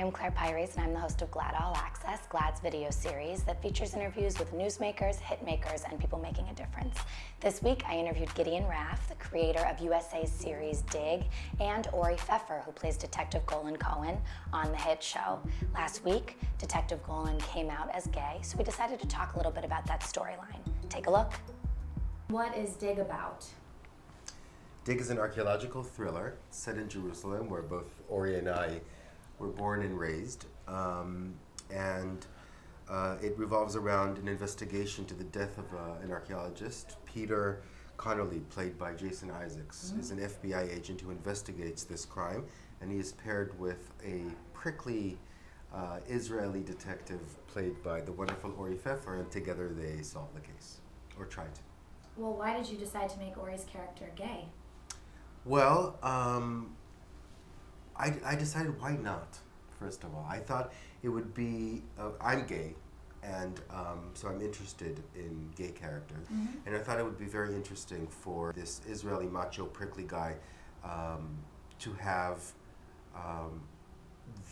I'm Claire Pires, and I'm the host of GLAAD All Access, GLAAD's video series that features interviews with newsmakers, hitmakers, and people making a difference. This week, I interviewed Gideon Raff, the creator of USA's series Dig, and Ori Pfeffer, who plays Detective Golan Cohen on the hit show. Last week, Detective Golan came out as gay, so we decided to talk a little bit about that storyline. Take a look. What is Dig about? Dig is an archaeological thriller set in Jerusalem, where both Ori and I were born and raised, and it revolves around an investigation to the death of an archaeologist. Peter Connolly, played by Jason Isaacs, is an FBI agent who investigates this crime, and he is paired with a prickly Israeli detective played by the wonderful Ori Pfeffer, and together they solve the case, or try to. Well, why did you decide to make Ori's character gay? Well, I decided why not, first of all. I thought it would be, I'm gay, and so I'm interested in gay characters. And I thought it would be very interesting for this Israeli macho prickly guy to have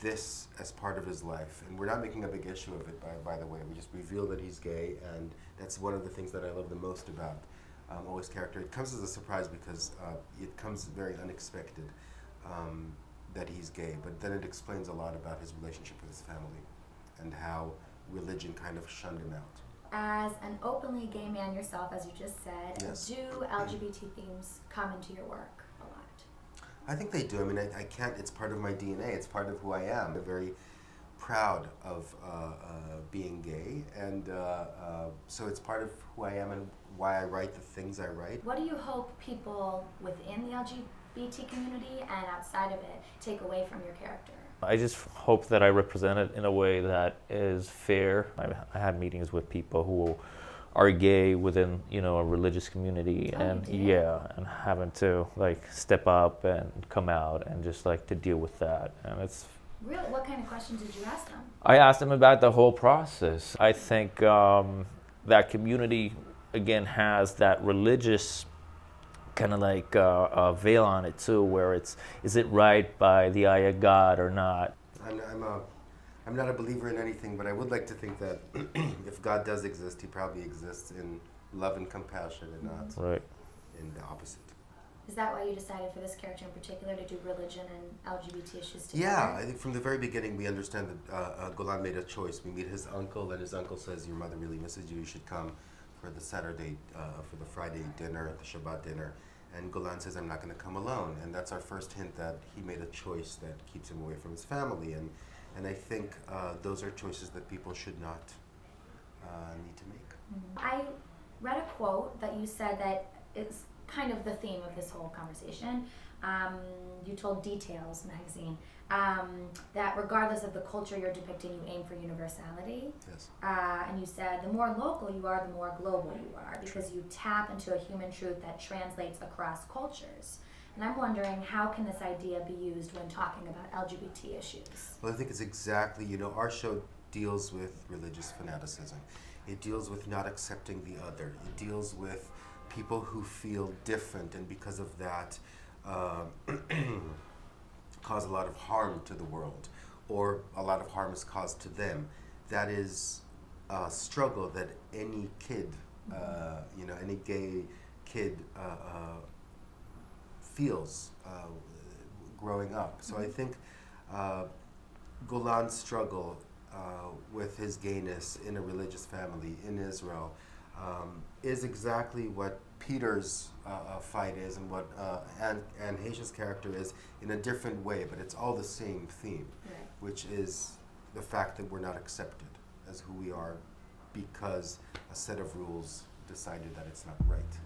this as part of his life. And we're not making a big issue of it, by the way. We just reveal that he's gay, and that's one of the things that I love the most about Ori's character. It comes as a surprise because it comes very unexpected that he's gay, but then it explains a lot about his relationship with his family and how religion kind of shunned him out. As an openly gay man yourself, as you just said, Yes. Do LGBT themes come into your work a lot? I think they do. I mean, I can't, it's part of my DNA, it's part of who I am. I'm very proud of being gay, and so it's part of who I am and why I write the things I write. What do you hope people within the LGBT community and outside of it take away from your character? I just hope that I represent it in a way that is fair. I had meetings with people who are gay within, a religious community, and having to step up and come out and just to deal with that, and it's. Really? What kind of questions did you ask them? I asked them about the whole process. I think that community, again, has that religious kind of veil on it too, where is it right by the eye of God or not? I'm not a believer in anything, but I would like to think that if God does exist, he probably exists in love and compassion and not in the opposite. Is that why you decided for this character in particular to do religion and LGBT issues together? Yeah, I think from the very beginning we understand that Golan made a choice. We meet his uncle, and his uncle says, your mother really misses you, you should come for the Saturday, for the Friday dinner, the Shabbat dinner. And Golan says, I'm not going to come alone. And that's our first hint that he made a choice that keeps him away from his family. And I think those are choices that people should not need to make. I read a quote that you said that it's kind of the theme of this whole conversation. You told Details magazine that regardless of the culture you're depicting, you aim for universality. Yes. And you said the more local you are, the more global you are, because you tap into a human truth that translates across cultures. And I'm wondering, how can this idea be used when talking about LGBT issues? Well, I think it's exactly, our show deals with religious fanaticism. It deals with not accepting the other. It deals with people who feel different, and because of that cause a lot of harm to the world, or a lot of harm is caused to them. That is a struggle that any kid, any gay kid feels growing up. So I think Golan's struggle with his gayness in a religious family in Israel is exactly what Peter's fight is, and what and Haitia's character is in a different way, but it's all the same theme, which is the fact that we're not accepted as who we are because a set of rules decided that it's not right.